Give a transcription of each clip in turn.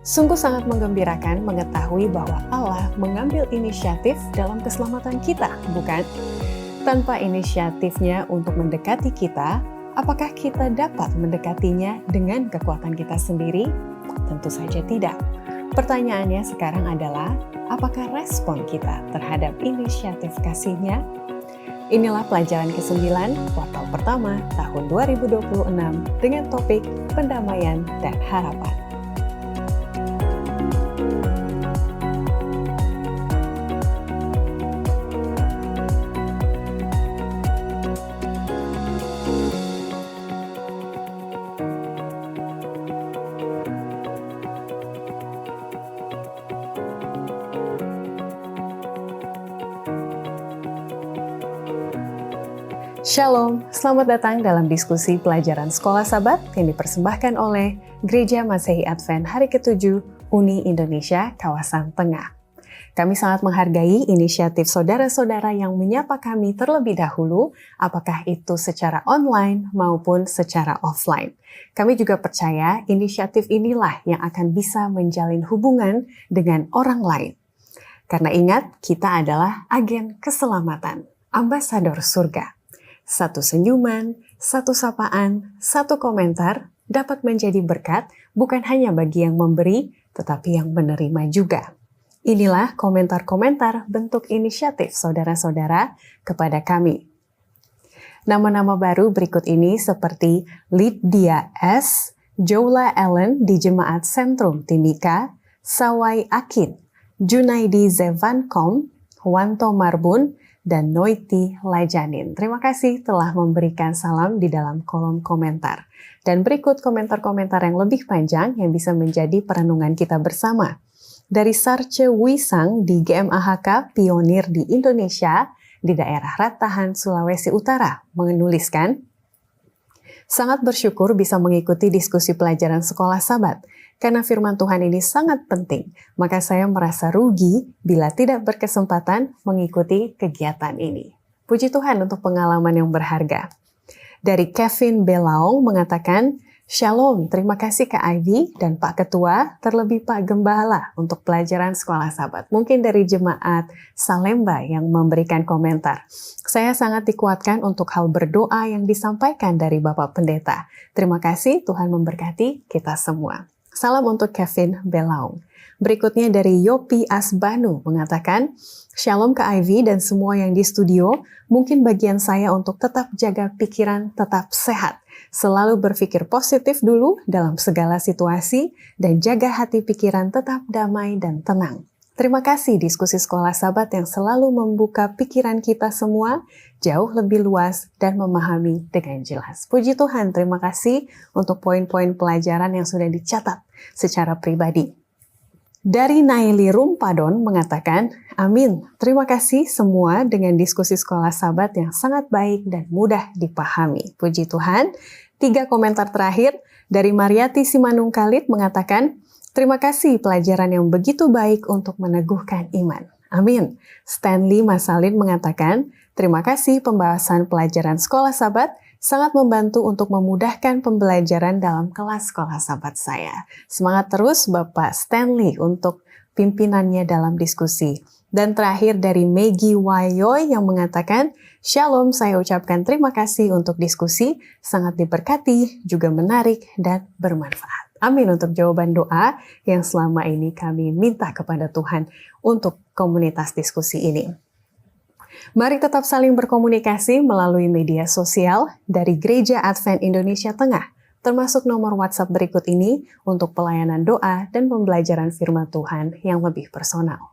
Sungguh sangat menggembirakan mengetahui bahwa Allah mengambil inisiatif dalam keselamatan kita, bukan? Tanpa inisiatifnya untuk mendekati kita, apakah kita dapat mendekatinya dengan kekuatan kita sendiri? Tentu saja tidak. Pertanyaannya sekarang adalah, apakah respon kita terhadap inisiatif kasih-Nya? Inilah pelajaran ke-9 kuartal pertama tahun 2026 dengan topik pendamaian dan harapan. Shalom, selamat datang dalam diskusi pelajaran Sekolah Sabat yang dipersembahkan oleh Gereja Masehi Advent Hari ke-7 Uni Indonesia Kawasan Tengah. Kami sangat menghargai inisiatif saudara-saudara yang menyapa kami terlebih dahulu, apakah itu secara online maupun secara offline. Kami juga percaya inisiatif inilah yang akan bisa menjalin hubungan dengan orang lain. Karena ingat, kita adalah agen keselamatan, ambasador surga. Satu senyuman, satu sapaan, satu komentar dapat menjadi berkat bukan hanya bagi yang memberi, tetapi yang menerima juga. Inilah komentar-komentar bentuk inisiatif saudara-saudara kepada kami. Nama-nama baru berikut ini seperti Lydia S., Jola Ellen di Jemaat Sentrum Timika, Sawai Akin, Junaidi Zevankom, Wanto Marbun, dan Noiti Lajanin. Terima kasih telah memberikan salam di dalam kolom komentar. Dan berikut komentar-komentar yang lebih panjang yang bisa menjadi perenungan kita bersama. Dari Sarce Wisang di GMAHK Pionir di Indonesia, di daerah Ratahan, Sulawesi Utara, menuliskan, sangat bersyukur bisa mengikuti diskusi pelajaran Sekolah Sabat. Karena firman Tuhan ini sangat penting, maka saya merasa rugi bila tidak berkesempatan mengikuti kegiatan ini. Puji Tuhan untuk pengalaman yang berharga. Dari Kevin Belaong mengatakan, Shalom, terima kasih Kak Ivy dan Pak Ketua, terlebih Pak Gembala untuk pelajaran Sekolah Sabat. Mungkin dari Jemaat Salemba yang memberikan komentar. Saya sangat dikuatkan untuk hal berdoa yang disampaikan dari Bapak Pendeta. Terima kasih, Tuhan memberkati kita semua. Salam untuk Kevin Belaung. Berikutnya dari Yopi Asbanu mengatakan, Shalom Kak Ivy dan semua yang di studio, mungkin bagian saya untuk tetap jaga pikiran tetap sehat. Selalu berpikir positif dulu dalam segala situasi dan jaga hati pikiran tetap damai dan tenang. Terima kasih diskusi Sekolah Sabat yang selalu membuka pikiran kita semua jauh lebih luas dan memahami dengan jelas. Puji Tuhan, terima kasih untuk poin-poin pelajaran yang sudah dicatat secara pribadi. Dari Naili Rumpadon mengatakan, Amin, terima kasih semua dengan diskusi Sekolah Sabat yang sangat baik dan mudah dipahami. Puji Tuhan. 3 komentar terakhir dari Mariati Simanung Khalid mengatakan, terima kasih pelajaran yang begitu baik untuk meneguhkan iman. Amin. Stanley Masalin mengatakan, terima kasih pembahasan pelajaran Sekolah Sabat sangat membantu untuk memudahkan pembelajaran dalam kelas Sekolah Sabat saya. Semangat terus Bapak Stanley untuk pimpinannya dalam diskusi. Dan terakhir dari Maggie Wayoy yang mengatakan, Shalom, saya ucapkan terima kasih untuk diskusi, sangat diberkati, juga menarik dan bermanfaat. Amin untuk jawaban doa yang selama ini kami minta kepada Tuhan untuk komunitas diskusi ini. Mari tetap saling berkomunikasi melalui media sosial dari Gereja Advent Indonesia Tengah, termasuk nomor WhatsApp berikut ini untuk pelayanan doa dan pembelajaran firman Tuhan yang lebih personal.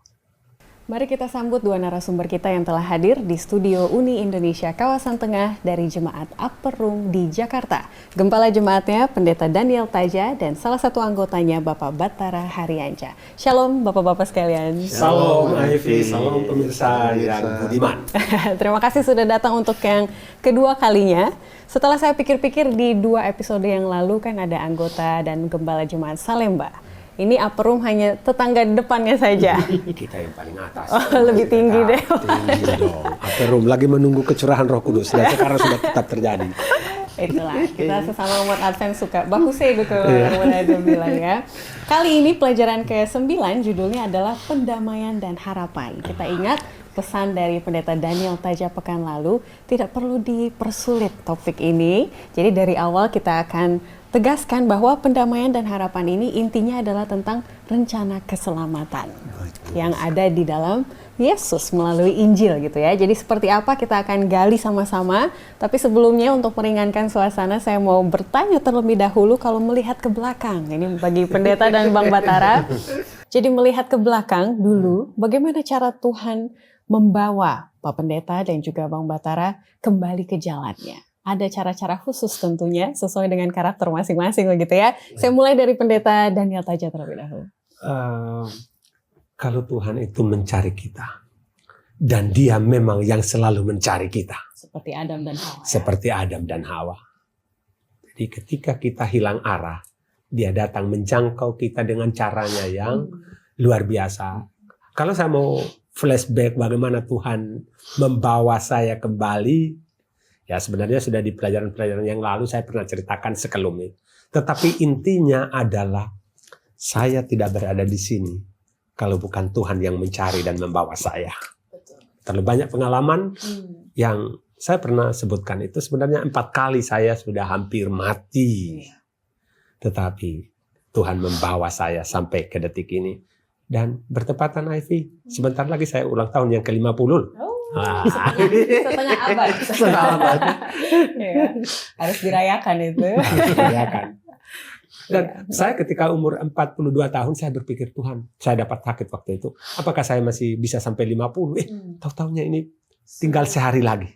Mari kita sambut 2 narasumber kita yang telah hadir di studio Uni Indonesia Kawasan Tengah dari Jemaat Upper Room di Jakarta. Gembala jemaatnya Pendeta Daniel Taja dan salah satu anggotanya Bapak Batara Haryanca. Shalom Bapak-Bapak sekalian. Shalom Ivy, salam pemirsa yang budiman. Terima kasih sudah datang untuk yang kedua kalinya. Setelah saya pikir-pikir di 2 episode yang lalu kan ada anggota dan gembala jemaat Salemba. Ini upper room hanya tetangga depannya saja. Kita yang paling atas. Oh, lebih tinggi deh. Tinggi dong. Upper room lagi menunggu kecurahan Roh Kudus dan sekarang sudah tetap terjadi. Itulah, kita sesama umat Advent suka baku sih gitu orang itu bilang ya. Kali ini pelajaran ke-9 judulnya adalah pendamaian dan harapan. Kita ingat pesan dari Pendeta Daniel Taja pekan lalu, tidak perlu dipersulit topik ini. Jadi dari awal kita akan tegaskan bahwa pendamaian dan harapan ini intinya adalah tentang rencana keselamatan yang ada di dalam Yesus melalui Injil gitu ya. Jadi seperti apa kita akan gali sama-sama. Tapi sebelumnya untuk meringankan suasana saya mau bertanya terlebih dahulu kalau melihat ke belakang. Ini bagi pendeta dan Bang Batara. Jadi melihat ke belakang dulu bagaimana cara Tuhan membawa Pak Pendeta dan juga Bang Batara kembali ke jalannya. Ada cara-cara khusus tentunya sesuai dengan karakter masing-masing begitu ya. Saya mulai dari Pendeta Daniel Taja terlebih dahulu. Kalau Tuhan itu mencari kita, dan Dia memang yang selalu mencari kita. Seperti Adam dan Hawa. Seperti Adam dan Hawa. Jadi ketika kita hilang arah, Dia datang menjangkau kita dengan caranya yang luar biasa. Kalau saya mau flashback bagaimana Tuhan membawa saya kembali, ya sebenarnya sudah di pelajaran-pelajaran yang lalu saya pernah ceritakan sekelumit. Tetapi intinya adalah saya tidak berada di sini kalau bukan Tuhan yang mencari dan membawa saya. Betul. Terlalu banyak pengalaman yang saya pernah sebutkan itu sebenarnya 4 kali saya sudah hampir mati. Tetapi Tuhan membawa saya sampai ke detik ini. Dan bertepatan Ivy, sebentar lagi saya ulang tahun yang ke-50. Setengah abad. Setengah abad. Ya, harus dirayakan itu. Dirayakan. Dan saya ketika umur 42 tahun saya berpikir, Tuhan, saya dapat sakit waktu itu. Apakah saya masih bisa sampai 50? Tahu-taunya ini tinggal sehari lagi.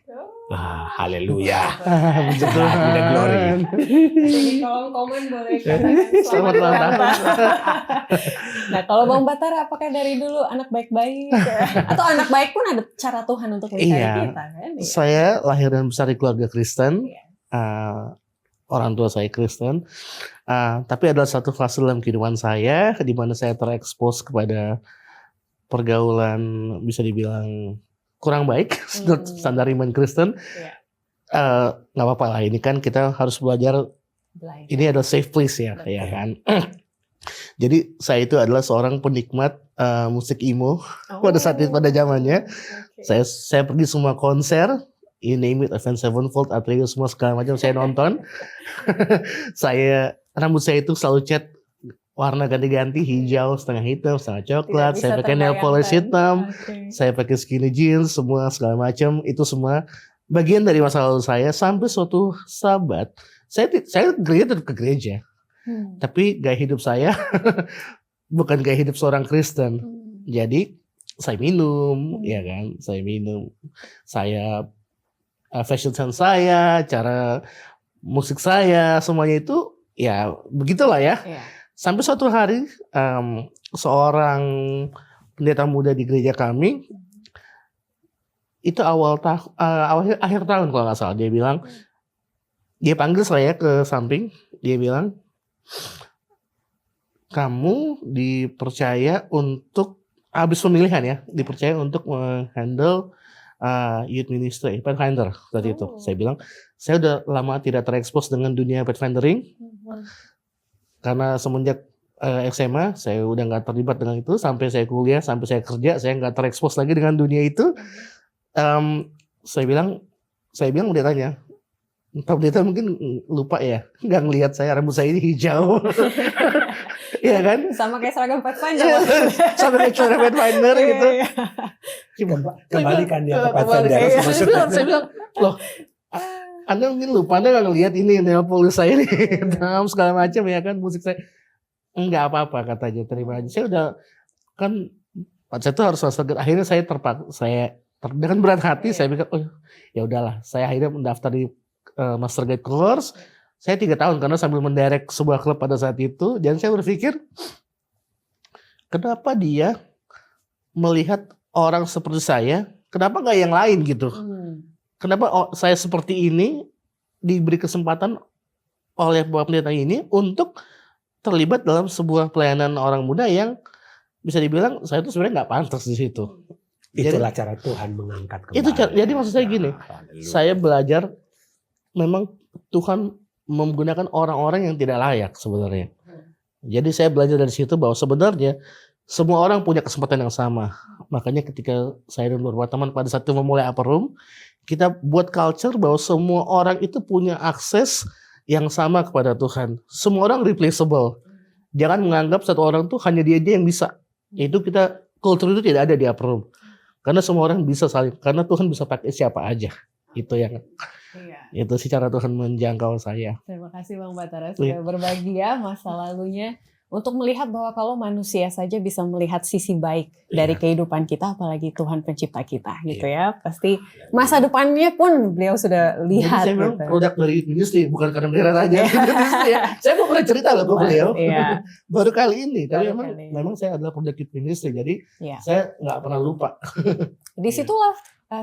Haleluya. Puji Tuhan. Glory. Jadi kolom komen boleh katakan selamat ulang tahun. Nah, kalau Bang Batara apakah dari dulu anak baik-baik? Atau anak baik pun ada cara Tuhan untuk mencari kita kan? Saya lahir dan besar di keluarga Kristen. Orang tua saya Kristen. Tapi ada satu fase dalam kehidupan saya di mana saya terekspos kepada pergaulan bisa dibilang kurang baik, standar iman Kristen. Nggak apa-apa lah, ini kan kita harus belajar. Ini adalah safe place ya kan. Jadi saya itu adalah seorang penikmat musik emo pada saat itu, pada zamannya. Saya pergi semua konser, you name it, Avenged Sevenfold, Atreus, semua segala macam saya nonton. Rambut saya itu selalu cat warna ganti-ganti, hijau, setengah hitam, setengah coklat. Saya pakai nail polish hitam, saya pakai skinny jeans, semua segala macam. Itu semua bagian dari masa lalu saya. Sampai suatu sabat, saya gereja tetap ke gereja, tapi gaya hidup saya bukan gaya hidup seorang Kristen. Jadi saya minum, ya kan? Saya fashion sense saya, cara musik saya, semuanya itu ya begitulah ya. Sampai suatu hari seorang pendeta muda di gereja kami itu akhir tahun kalau nggak salah, dia panggil saya ke samping, dia bilang, kamu dipercaya untuk habis pemilihan ya, dipercaya untuk menghandle youth ministry, Pathfinder tadi itu. Saya bilang, saya udah lama tidak terekspos dengan dunia Pathfindering. Karena semenjak SMA, saya udah nggak terlibat dengan itu. Sampai saya kuliah, sampai saya kerja, saya nggak terekspos lagi dengan dunia itu. Saya bilang dia tanya, entah pendeta mungkin lupa ya, nggak ngelihat saya, rambut saya ini hijau. Iya kan? Sama kayak seragam Pathfinder. Sama kayak seragam Pathfinder gitu. Kembalikan dia ke Pathfinder. Saya bilang, loh, Anda mungkin lupa, Anda nggak ngelihat ini nail polish saya ini, segala macam ya kan, musik saya. Enggak apa-apa katanya, terima aja. Saya udah kan, saya tuh harus master. Akhirnya saya dengan berat hati saya pikir, oh ya udahlah, saya akhirnya mendaftar di Master Guide Course. Saya 3 tahun karena sambil menderek sebuah klub pada saat itu, dan saya berpikir, kenapa dia melihat orang seperti saya, kenapa nggak yang lain gitu? Kenapa saya seperti ini diberi kesempatan oleh Bapak Pendeta ini untuk terlibat dalam sebuah pelayanan orang muda yang bisa dibilang saya tuh sebenarnya nggak pantas di situ. Itulah cara Tuhan mengangkat kembali. Jadi maksud saya gini, saya belajar memang Tuhan menggunakan orang-orang yang tidak layak sebenarnya. Jadi saya belajar dari situ bahwa sebenarnya semua orang punya kesempatan yang sama. Makanya ketika saya dan beberapa teman pada saat itu memulai Upper Room, kita buat culture bahwa semua orang itu punya akses yang sama kepada Tuhan. Semua orang replaceable. Jangan menganggap satu orang tuh hanya dia aja yang bisa. Itu kultur itu tidak ada di Upper Room. Karena semua orang bisa saling, karena Tuhan bisa pakai siapa aja. Itu yang itu sih cara Tuhan menjangkau saya. Terima kasih Bang Batara sudah berbagi ya masa lalunya untuk melihat bahwa kalau manusia saja bisa melihat sisi baik dari kehidupan kita, apalagi Tuhan pencipta kita gitu ya. Pasti masa depannya pun beliau sudah lihat. Jadi saya memang produk dari industri, bukan karena bendera aja. Saya mau pernah cerita loh ke beliau. Baru kali ini, tapi memang saya adalah produk industri, jadi saya nggak pernah lupa. Disitulah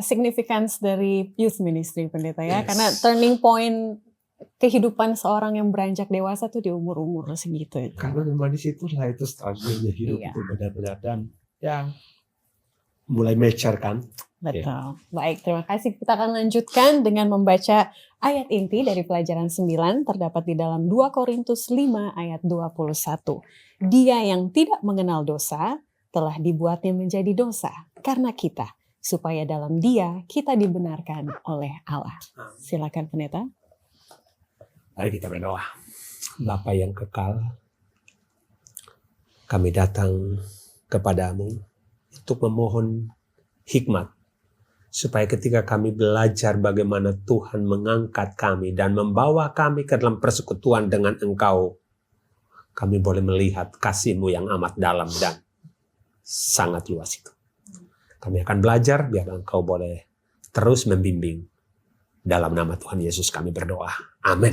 significance dari youth ministry pendeta ya, karena turning point kehidupan seorang yang beranjak dewasa tuh di umur-umur segitu. Karena memang di situlah itu strateginya hidup itu benar-benar dan yang mulai mature kan. Betul. Baik, terima kasih. Kita akan lanjutkan dengan membaca ayat inti dari pelajaran 9 terdapat di dalam 2 Korintus 5 ayat 21. Dia yang tidak mengenal dosa telah dibuatnya menjadi dosa karena kita, supaya dalam Dia kita dibenarkan oleh Allah. Silakan pendeta. Mari kita berdoa. Bapa yang kekal, kami datang kepadamu untuk memohon hikmat, supaya ketika kami belajar bagaimana Tuhan mengangkat kami dan membawa kami ke dalam persekutuan dengan Engkau, kami boleh melihat kasih-Mu yang amat dalam dan sangat luas itu. Kami akan belajar, biar Engkau boleh terus membimbing. Dalam nama Tuhan Yesus kami berdoa. Amin.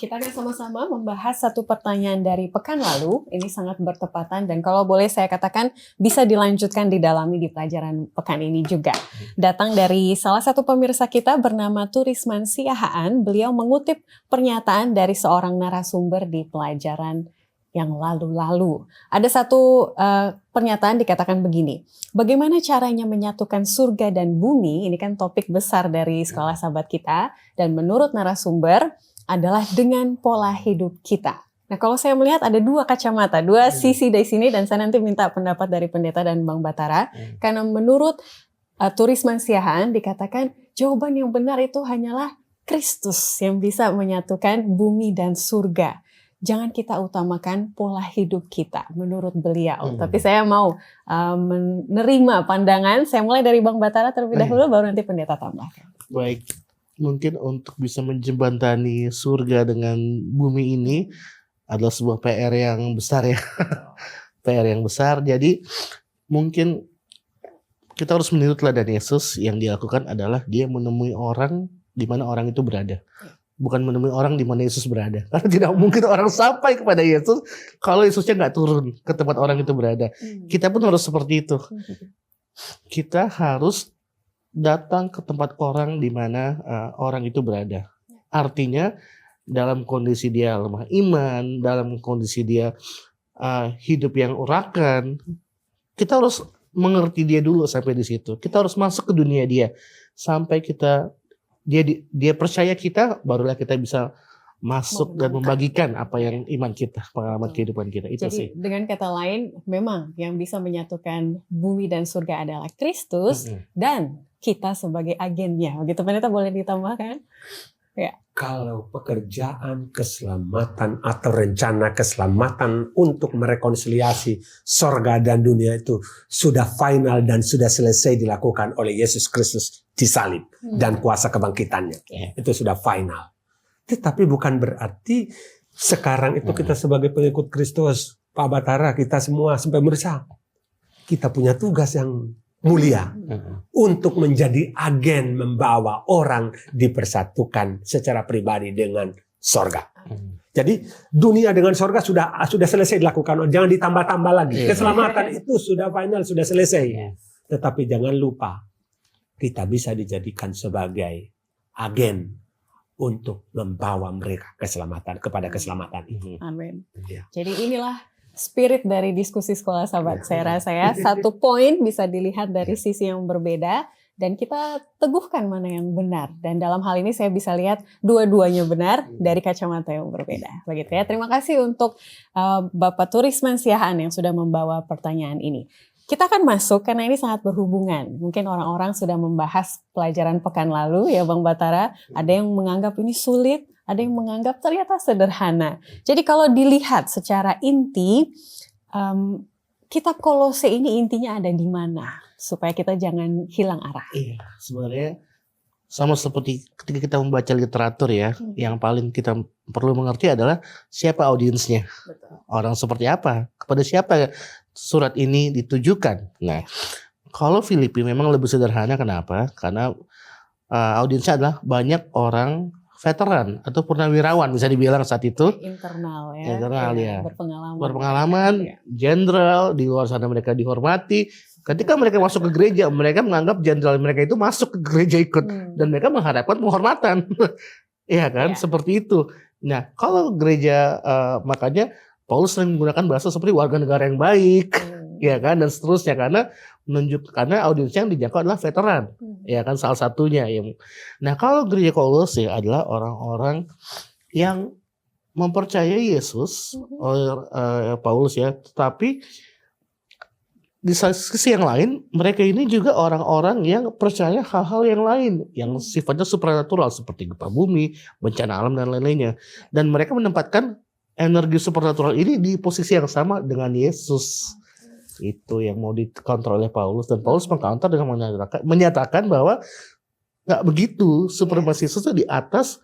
Kita akan sama-sama membahas satu pertanyaan dari pekan lalu. Ini sangat bertepatan dan kalau boleh saya katakan bisa dilanjutkan didalami di pelajaran pekan ini juga. Datang dari salah satu pemirsa kita bernama Turisman Siahaan. Beliau mengutip pernyataan dari seorang narasumber di pelajaran yang lalu-lalu. Ada satu pernyataan dikatakan begini, bagaimana caranya menyatukan surga dan bumi, ini kan topik besar dari Sekolah Sahabat kita, dan menurut narasumber adalah dengan pola hidup kita. Nah kalau saya melihat ada dua kacamata, dua sisi dari sini, dan saya nanti minta pendapat dari pendeta dan Bang Batara, karena menurut Turisman Siahaan dikatakan jawaban yang benar itu hanyalah Kristus yang bisa menyatukan bumi dan surga. Jangan kita utamakan pola hidup kita menurut beliau. Tapi saya mau menerima pandangan. Saya mulai dari Bang Batara terlebih dahulu, baru nanti pendeta tambahkan. Baik, mungkin untuk bisa menjembatani surga dengan bumi ini adalah sebuah PR yang besar ya. PR yang besar. Jadi mungkin kita harus meniru teladan Yesus. Yang dia lakukan adalah dia menemui orang di mana orang itu berada. Bukan menemui orang di mana Yesus berada. Karena tidak mungkin orang sampai kepada Yesus kalau Yesusnya nggak turun ke tempat orang itu berada. Kita pun harus seperti itu. Kita harus datang ke tempat orang di mana orang itu berada. Artinya dalam kondisi dia lemah iman, dalam kondisi dia hidup yang urakan, kita harus mengerti dia dulu sampai di situ. Kita harus masuk ke dunia dia sampai dia percaya kita, barulah kita bisa masuk dan membagikan apa yang iman kita, pengalaman kehidupan kita. Itu jadi, sih. Dengan kata lain, memang yang bisa menyatukan bumi dan surga adalah Kristus dan kita sebagai agennya. Begitu pendeta, boleh ditambahkan? Ya. Kalau pekerjaan keselamatan atau rencana keselamatan untuk merekonsiliasi sorga dan dunia itu sudah final dan sudah selesai dilakukan oleh Yesus Kristus di salib dan kuasa kebangkitannya. Itu sudah final. Tetapi bukan berarti sekarang itu kita sebagai pengikut Kristus, Pak Batara, kita semua sampai pemirsa, kita punya tugas yang mulia untuk menjadi agen membawa orang dipersatukan secara pribadi dengan sorga. Jadi dunia dengan sorga sudah selesai dilakukan, jangan ditambah-tambah lagi. Keselamatan itu sudah final, sudah selesai. Tetapi jangan lupa kita bisa dijadikan sebagai agen untuk membawa mereka kepada keselamatan itu. Amin. Jadi inilah spirit dari diskusi Sekolah Sahabat. Saya rasa ya, satu poin bisa dilihat dari sisi yang berbeda dan kita teguhkan mana yang benar. Dan dalam hal ini saya bisa lihat dua-duanya benar dari kacamata yang berbeda. Begitu ya. Terima kasih untuk Bapak Turisman Siahaan yang sudah membawa pertanyaan ini. Kita akan masuk karena ini sangat berhubungan. Mungkin orang-orang sudah membahas pelajaran pekan lalu ya Bang Batara. Ada yang menganggap ini sulit, ada yang menganggap ternyata sederhana. Jadi kalau dilihat secara inti, kitab Kolose ini intinya ada di mana? Supaya kita jangan hilang arah. Iya, sebenarnya sama seperti ketika kita membaca literatur ya, yang paling kita perlu mengerti adalah siapa audiensnya. Betul. Orang seperti apa, kepada siapa surat ini ditujukan. Nah, kalau Filipi memang lebih sederhana, kenapa? Karena audiensnya adalah banyak orang veteran atau purnawirawan bisa dibilang saat itu. Internal ya. Internal ya. Berpengalaman. Jenderal, di luar sana mereka dihormati. Ketika mereka masuk ke gereja, mereka menganggap jenderal mereka itu masuk ke gereja ikut. Dan mereka mengharapkan penghormatan. Iya kan, seperti itu. Nah, kalau gereja, makanya Paulus sering menggunakan bahasa seperti warga negara yang baik. Ya kan, dan seterusnya. Karena audiensnya yang dijangkau adalah veteran. Ya kan, salah satunya. Nah, kalau gereja Kolose adalah orang-orang yang mempercayai Yesus oleh Paulus ya, tetapi di sisi yang lain, mereka ini juga orang-orang yang percaya hal-hal yang lain yang sifatnya supranatural seperti gempa bumi, bencana alam dan lain-lainnya. Dan mereka menempatkan energi supranatural ini di posisi yang sama dengan Yesus. Itu yang mau dikontrol oleh Paulus, dan Paulus mengcounter dengan menyatakan bahwa nggak begitu, supremasi Yesus itu di atas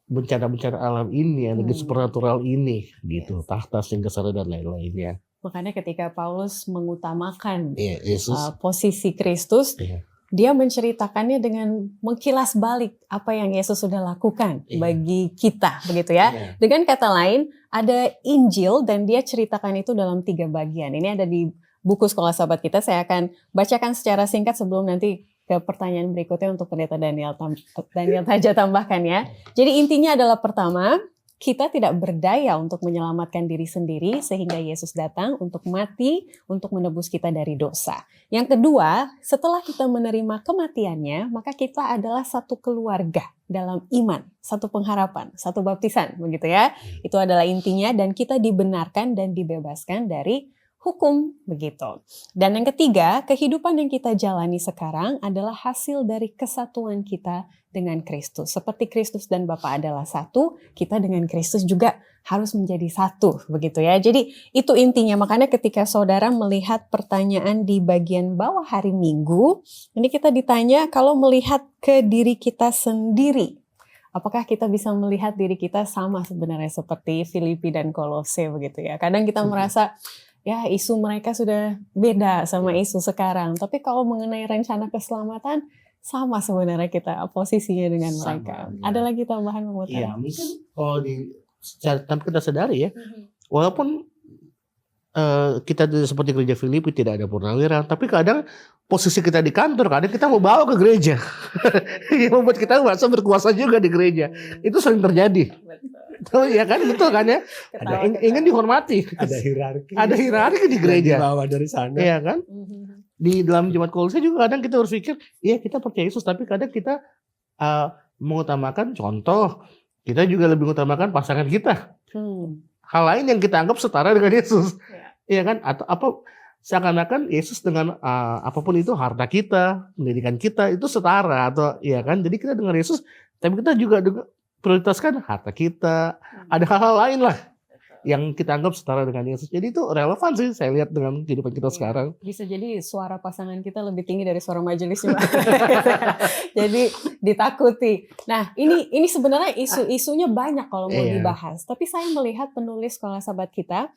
bencana-bencana alam ini, energi supranatural ini, gitu, tahta, singgasana dan lain-lainnya. Makanya ketika Paulus mengutamakan Yesus, posisi Kristus, dia menceritakannya dengan mengkilas balik apa yang Yesus sudah lakukan bagi kita, begitu ya. Dengan kata lain, ada Injil dan dia ceritakan itu dalam 3 bagian. Ini ada di buku Sekolah Sahabat kita. Saya akan bacakan secara singkat sebelum nanti ke pertanyaan berikutnya untuk Pendeta Daniel Taja tambahkan ya. Jadi intinya adalah pertama, kita tidak berdaya untuk menyelamatkan diri sendiri sehingga Yesus datang untuk mati, untuk menebus kita dari dosa. Yang kedua, setelah kita menerima kematiannya, maka kita adalah satu keluarga dalam iman, satu pengharapan, satu baptisan, begitu ya. Itu adalah intinya, dan kita dibenarkan dan dibebaskan dari hukum, begitu. Dan yang ketiga, kehidupan yang kita jalani sekarang adalah hasil dari kesatuan kita dengan Kristus. Seperti Kristus dan Bapa adalah satu, kita dengan Kristus juga harus menjadi satu, begitu ya. Jadi itu intinya. Makanya ketika saudara melihat pertanyaan di bagian bawah hari Minggu, ini kita ditanya kalau melihat ke diri kita sendiri, apakah kita bisa melihat diri kita sama sebenarnya seperti Filipi dan Kolose, begitu ya. Kadang kita merasa ya isu mereka sudah beda sama isu sekarang. Tapi kalau mengenai rencana keselamatan, sama sebenarnya kita posisinya dengan mereka. Ya. Ada lagi tambahan Bang Batara? Iya, mungkin kalau tanpa kita sadari ya, walaupun kita seperti gereja Filipi tidak ada purnawirawan, tapi kadang posisi kita di kantor, kadang kita mau bawa ke gereja. Yang membuat kita merasa berkuasa juga di gereja. Itu sering terjadi. Oh ya kan, betul kan ya. Ingin dihormati. Ada hierarki. Ada hierarki di gereja. Dibawa dari sana. Iya kan. Di dalam jemaat Kolose juga kadang kita berpikir, iya kita percaya Yesus, tapi kadang kita mengutamakan contoh. Kita juga lebih mengutamakan pasangan kita. Hal lain yang kita anggap setara dengan Yesus. Iya kan. Atau apa, seakan-akan Yesus dengan apapun itu, harta kita, pendidikan kita itu setara, atau iya kan. Jadi kita dengan Yesus, tapi kita juga prioritaskan harta kita, ada hal-hal lain lah yang kita anggap setara dengan Yesus. Jadi itu relevan sih saya lihat dengan kehidupan kita sekarang. Bisa jadi suara pasangan kita lebih tinggi dari suara majelis juga. Jadi ditakuti. Nah ini sebenarnya isu-isunya banyak kalau mau dibahas. Tapi saya melihat penulis Sekolah Sahabat kita,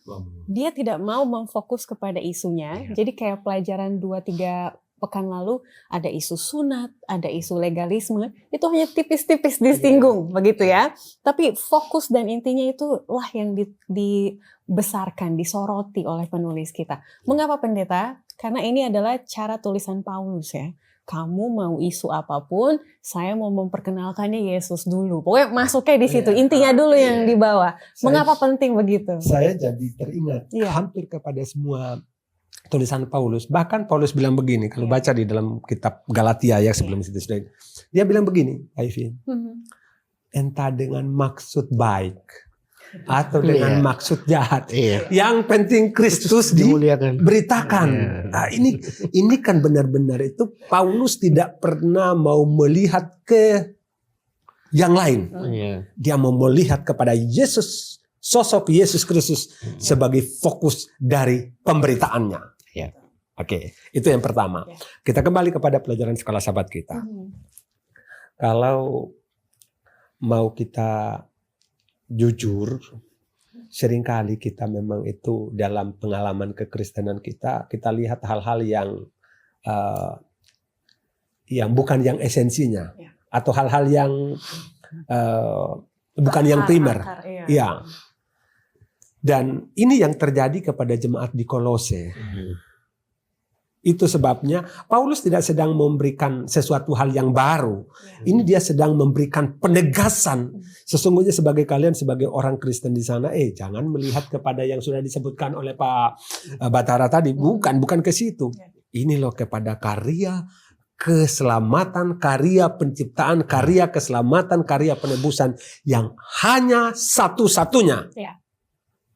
dia tidak mau memfokus kepada isunya. Jadi kayak pelajaran 2-3 pekan lalu ada isu sunat, ada isu legalisme, itu hanya tipis-tipis disinggung, begitu ya. Tapi fokus dan intinya itulah yang dibesarkan, disoroti oleh penulis kita. Mengapa pendeta? Karena ini adalah cara tulisan Paulus ya. Kamu mau isu apapun, saya mau memperkenalkannya Yesus dulu. Pokoknya masuknya di situ, intinya dulu yang dibawa. Mengapa penting begitu? Saya jadi teringat hampir kepada semua tulisan Paulus. Bahkan Paulus bilang begini, kalau baca di dalam kitab Galatia ya sebelum itu sudah. Dia bilang begini, Ivy. Entah dengan maksud baik atau dengan maksud jahat. Yang penting Kristus diberitakan. Nah, ini kan benar-benar itu Paulus tidak pernah mau melihat ke yang lain. Dia mau melihat kepada Yesus, sosok Yesus Kristus sebagai fokus dari pemberitaannya. Oke, itu yang pertama. Kita kembali kepada pelajaran sekolah sahabat kita. Kalau mau kita jujur, seringkali kita memang itu dalam pengalaman kekristenan kita lihat hal-hal yang bukan yang esensinya, atau hal-hal yang bukan yang primer. Iya. Dan ini yang terjadi kepada jemaat di Kolose. Itu sebabnya Paulus tidak sedang memberikan sesuatu hal yang baru. Ini dia sedang memberikan penegasan. Sesungguhnya sebagai kalian sebagai orang Kristen di sana, jangan melihat kepada yang sudah disebutkan oleh Pak Batara tadi. Bukan ke situ. Ini loh kepada karya keselamatan, karya penciptaan, karya keselamatan, karya penebusan yang hanya satu-satunya.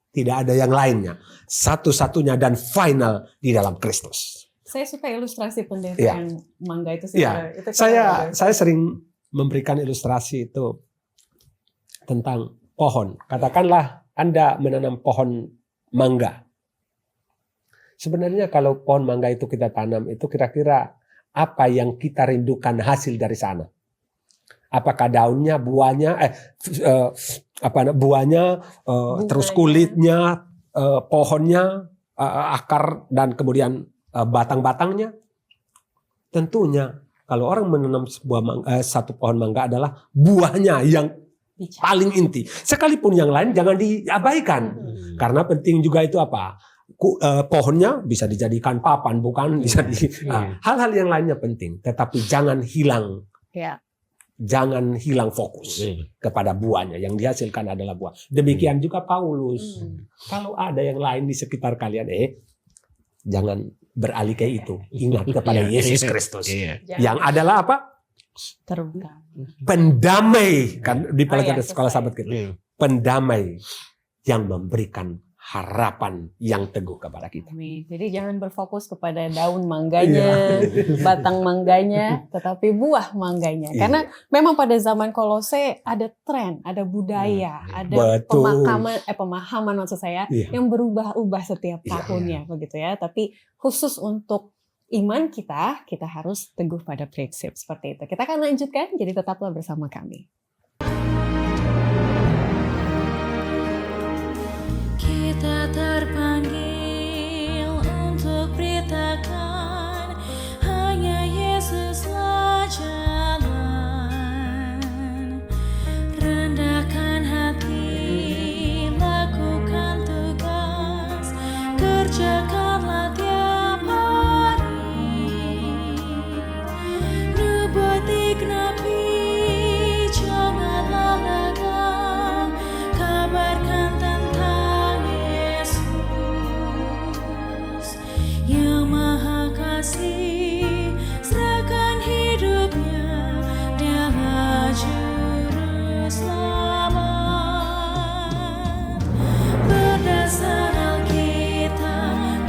Tidak ada yang lainnya. Satu-satunya dan final di dalam Kristus. Saya suka ilustrasi pendeta yang mangga itu. Itu saya sering memberikan ilustrasi itu tentang pohon. Katakanlah Anda menanam pohon mangga. Sebenarnya kalau pohon mangga itu kita tanam, itu kira-kira apa yang kita rindukan hasil dari sana? Apakah daunnya, buahnya, terus kulitnya, pohonnya, akar dan kemudian batang-batangnya? Tentunya kalau orang menanam satu pohon mangga adalah buahnya yang paling inti. Sekalipun yang lain jangan diabaikan. Karena penting juga itu apa? Pohonnya bisa dijadikan papan, bukan? Bisa hal-hal yang lainnya penting. Tetapi jangan hilang. Jangan hilang fokus kepada buahnya. Yang dihasilkan adalah buah. Demikian juga Paulus. Kalau ada yang lain di sekitar kalian, jangan beralih ke itu. Ingat kepada Yesus Kristus. Yang adalah apa? Pendamai. Kan di pelajaran sekolah sahabat kita. Pendamai yang memberikan harapan yang teguh kepada kita. Jadi jangan berfokus kepada daun mangganya, batang mangganya, tetapi buah mangganya. Karena memang pada zaman Kolose ada tren, ada budaya, ada pemahaman maksud saya yang berubah-ubah setiap tahunnya, begitu ya. Tapi khusus untuk iman kita harus teguh pada prinsip seperti itu. Kita akan lanjutkan, jadi tetaplah bersama kami. Kita terpanggil untuk beritakan hanya Yesuslah jalan. Rendahkan hati, lakukan tugas, kerjakanlah tiap hari. Nubuat dikenapi, janganlah lega, kabarkan tentang Yang Maha Kasih, serahkan hidupnya, Dialah Juru Selamat. Berdasar Alkitab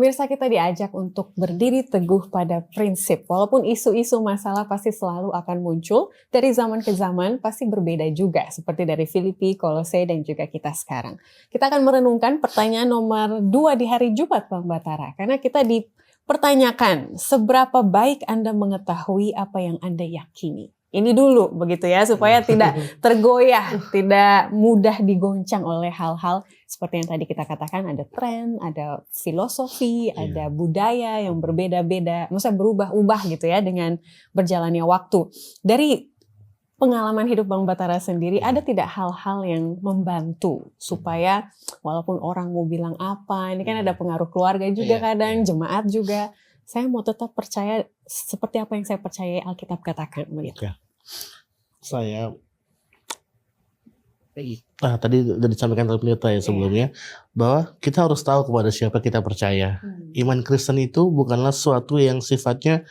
Pemirsa, kita diajak untuk berdiri teguh pada prinsip. Walaupun isu-isu masalah pasti selalu akan muncul, dari zaman ke zaman pasti berbeda juga. Seperti dari Filipi, Kolose, dan juga kita sekarang. Kita akan merenungkan pertanyaan nomor 2 di hari Jumat, Bang Batara. Karena kita dipertanyakan, seberapa baik Anda mengetahui apa yang Anda yakini? Ini dulu begitu ya, supaya tidak tergoyah, tidak mudah digoncang oleh hal-hal seperti yang tadi kita katakan, ada tren, ada filosofi, ada budaya yang berbeda-beda, maksudnya berubah-ubah gitu ya dengan berjalannya waktu. Dari pengalaman hidup Bang Batara sendiri, ada tidak hal-hal yang membantu supaya walaupun orang mau bilang apa, ini kan ada pengaruh keluarga juga kadang, jemaat juga, saya mau tetap percaya seperti apa yang saya percaya Alkitab katakan. Oke. Saya tadi sudah disampaikan oleh pendeta ya sebelumnya, bahwa kita harus tahu kepada siapa kita percaya. Iman Kristen itu bukanlah sesuatu yang sifatnya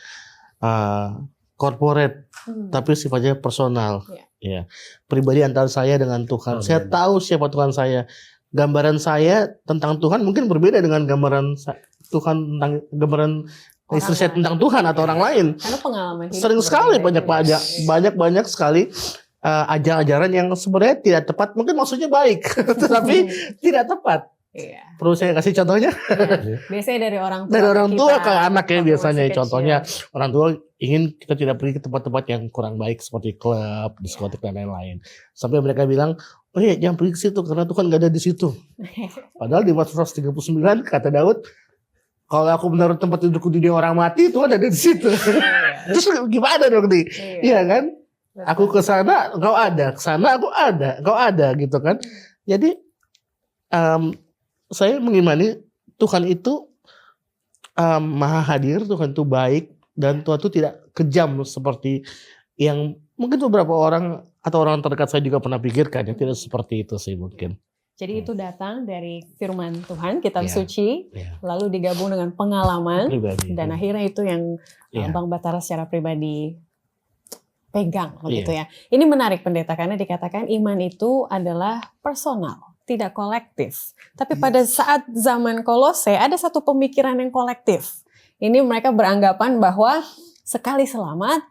corporate, tapi sifatnya personal. Ya, pribadi antara saya dengan Tuhan. Saya tahu siapa Tuhan saya. Gambaran saya tentang Tuhan mungkin berbeda dengan gambaran Tuhan tentang gambaran istri saya tentang Tuhan atau orang lain. Karena pengalaman hidup sering sekali banyak sekali ajaran-ajaran yang sebenarnya tidak tepat. Mungkin maksudnya baik, tetapi tidak tepat. Perlu saya kasih contohnya? Biasanya dari orang tua. Dari orang tua ke anak ya biasanya. Contohnya orang tua ingin kita tidak pergi ke tempat-tempat yang kurang baik seperti klub, diskotik dan lain-lain. Sampai mereka bilang, oh iya jangan pergi ke situ karena Tuhan gak ada di situ. Padahal di Mazmur 139 kata Daud, kalau aku menaruh tempat dudukku di dunia orang mati, Tuhan ada di situ. Terus gimana dong nih? Iya kan? Aku ke sana, engkau ada. Ke sana aku ada, engkau ada gitu kan. Jadi saya mengimani Tuhan itu maha hadir, Tuhan itu baik, dan Tuhan itu tidak kejam seperti yang mungkin beberapa orang atau orang terdekat saya juga pernah pikirkan. Ya tidak seperti itu sih mungkin. Jadi itu datang dari firman Tuhan, kitab suci, lalu digabung dengan pengalaman, pribadi, dan akhirnya itu yang Bang Batara secara pribadi pegang, begitu ya. Ini menarik pendeta, karena dikatakan iman itu adalah personal, tidak kolektif. Tapi pada saat zaman Kolose ada satu pemikiran yang kolektif. Ini mereka beranggapan bahwa sekali selamat,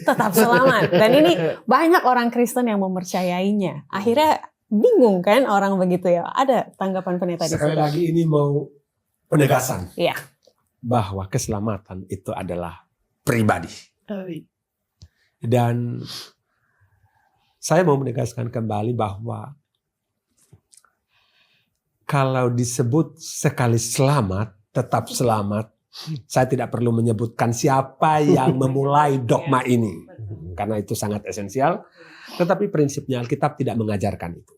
tetap selamat. Dan ini banyak orang Kristen yang mempercayainya. Akhirnya bingung kan orang begitu ya. Ada tanggapan pendeta di sini? Sekali lagi ini mau penegasan. Iya. Bahwa keselamatan itu adalah pribadi. Dan saya mau menegaskan kembali bahwa kalau disebut sekali selamat, tetap selamat, saya tidak perlu menyebutkan siapa yang memulai dogma ini. Karena itu sangat esensial. Tetapi prinsipnya Alkitab tidak mengajarkan itu.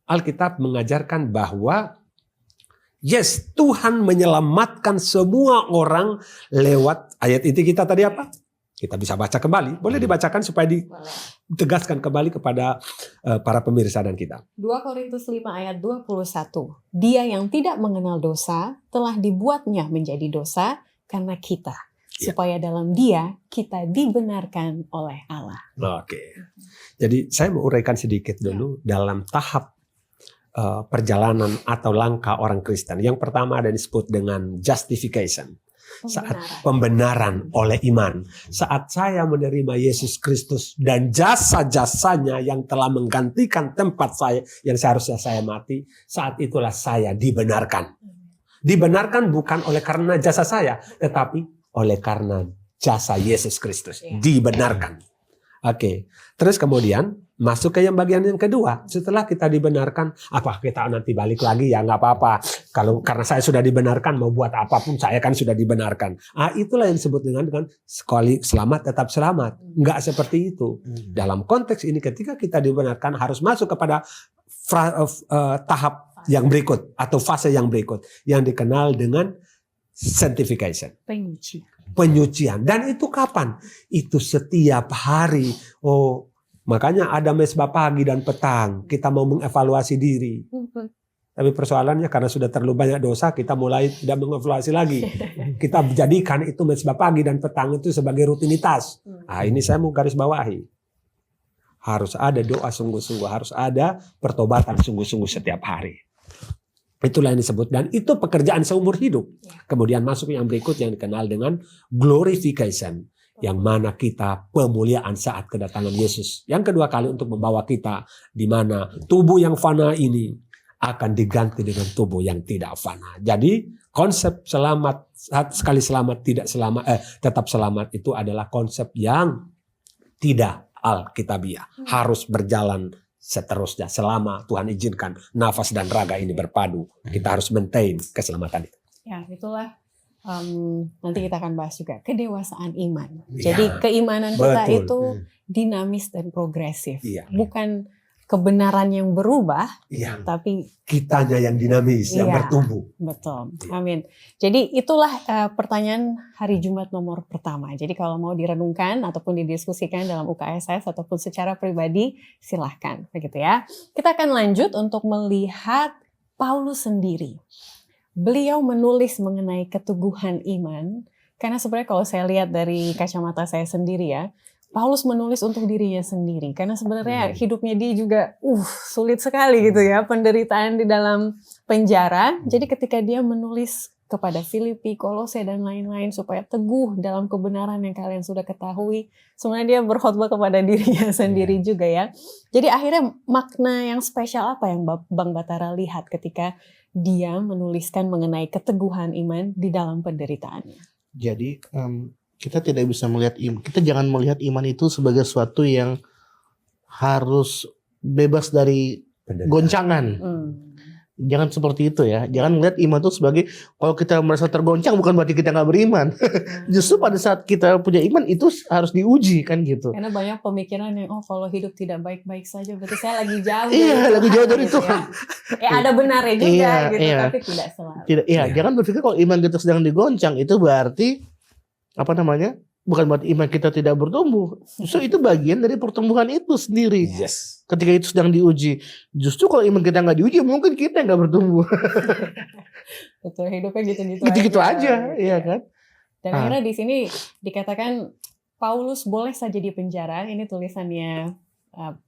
Alkitab mengajarkan bahwa yes, Tuhan menyelamatkan semua orang lewat ayat inti kita tadi apa? Kita bisa baca kembali. Boleh dibacakan supaya ditegaskan kembali kepada para pemirsa dan kita. 2 Korintus 5 ayat 21. Dia yang tidak mengenal dosa telah dibuatnya menjadi dosa karena kita. Supaya dalam dia kita dibenarkan oleh Allah. Oke. Jadi saya mau uraikan sedikit dulu dalam tahap perjalanan atau langkah orang Kristen. Yang pertama ada disebut dengan justification. Saat pembenaran oleh iman. Saat saya menerima Yesus Kristus dan jasa-jasanya yang telah menggantikan tempat saya yang seharusnya saya mati, saat itulah saya dibenarkan. Dibenarkan bukan oleh karena jasa saya, tetapi oleh karena jasa Yesus Kristus. Dibenarkan. Oke. Terus kemudian masuk ke yang bagian yang kedua. Setelah kita dibenarkan, apa kita nanti balik lagi ya nggak apa-apa. Kalau karena saya sudah dibenarkan mau buat apapun saya kan sudah dibenarkan. Itulah yang disebut dengan sekali selamat tetap selamat. Nggak seperti itu. Dalam konteks ini ketika kita dibenarkan harus masuk kepada tahap yang berikut atau fase yang berikut yang dikenal dengan sanctification. Penyucian. Dan itu kapan? Itu setiap hari. Makanya ada mesbah pagi dan petang. Kita mau mengevaluasi diri. Tapi persoalannya karena sudah terlalu banyak dosa, kita mulai tidak mengevaluasi lagi. Kita jadikan itu mesbah pagi dan petang itu sebagai rutinitas. Ini saya mau garis bawahi. Harus ada doa sungguh-sungguh. Harus ada pertobatan sungguh-sungguh setiap hari. Itulah yang disebut, dan itu pekerjaan seumur hidup. Kemudian masuk yang berikut yang dikenal dengan glorification, yang mana kita pemuliaan saat kedatangan Yesus. Yang kedua kali untuk membawa kita di mana tubuh yang fana ini akan diganti dengan tubuh yang tidak fana. Jadi konsep selamat, sekali selamat tidak selamat, tetap selamat itu adalah konsep yang tidak alkitabiah. Harus berjalan seterusnya selama Tuhan izinkan nafas dan raga ini berpadu. Kita harus maintain keselamatan itu. Ya, itulah nanti kita akan bahas juga kedewasaan iman. Jadi keimanan kita betul. itu dinamis dan progresif. Iya. Bukan kebenaran yang berubah, Iya. tapi Kitanya yang dinamis, yang Iya. bertumbuh. betul. Amin. Jadi itulah pertanyaan hari Jumat nomor pertama. Jadi kalau mau direnungkan ataupun didiskusikan dalam UKSF ataupun secara pribadi, silahkan. Begitu ya. Kita akan lanjut untuk melihat Paulus sendiri. Beliau menulis mengenai keteguhan iman, karena sebenarnya kalau saya lihat dari kacamata saya sendiri ya, Paulus menulis untuk dirinya sendiri, karena sebenarnya hidupnya dia juga sulit sekali gitu ya, penderitaan di dalam penjara. Jadi ketika dia menulis kepada Filipi, Kolose dan lain-lain supaya teguh dalam kebenaran yang kalian sudah ketahui, sebenarnya dia berkhotbah kepada dirinya sendiri juga ya. Jadi akhirnya makna yang spesial apa yang Bang Batara lihat ketika dia menuliskan mengenai keteguhan iman di dalam penderitaannya? Jadi kita tidak bisa melihat kita jangan melihat iman itu sebagai sesuatu yang harus bebas dari goncangan. Jangan seperti itu ya. Jangan melihat iman itu sebagai kalau kita merasa tergoncang bukan berarti kita nggak beriman. Justru pada saat kita punya iman itu harus diuji kan gitu. Karena banyak pemikiran yang kalau hidup tidak baik-baik saja berarti saya lagi jauh. Iya, lagi jauh dari gitu Tuhan. Ya ada benarnya juga Iya, gitu, iya. tapi tidak selalu. Tidak, jangan berpikir kalau iman kita sedang digoncang itu berarti bukan berarti iman kita tidak bertumbuh. Justru itu bagian dari pertumbuhan itu sendiri. Yes. Ketika itu sedang diuji. Justru kalau iman kita nggak diuji, mungkin kita nggak bertumbuh. Betul, hidupnya gitu-gitu Gitu-gitu aja, iya kan? Dan akhirnya di sini dikatakan Paulus boleh saja di penjara. Ini tulisannya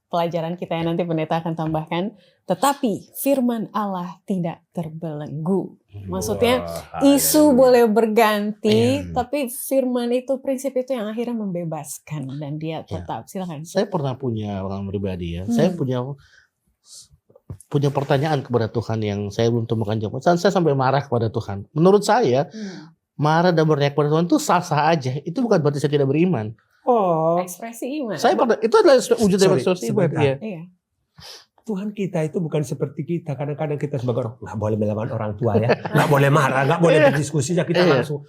pelajaran kita yang nanti pendeta akan tambahkan. Tetapi firman Allah tidak terbelenggu. Maksudnya isu boleh berganti, tapi firman itu, prinsip itu yang akhirnya membebaskan dan dia tetap. Silakan. Saya pernah punya pengalaman pribadi ya. Saya punya pertanyaan kepada Tuhan yang saya belum temukan jawaban. Saya sampai marah kepada Tuhan. Menurut saya marah dan berniat kepada Tuhan itu sah-sah aja. Itu bukan berarti saya tidak beriman. Ekspresi iman. Saya pernah, itu adalah wujud dari ekspresi iman. Iya. Tuhan kita itu bukan seperti kita. Kadang-kadang kita sebagai orang nggak boleh melawan orang tua ya, nggak boleh marah, nggak boleh berdiskusi. Ya kita langsung,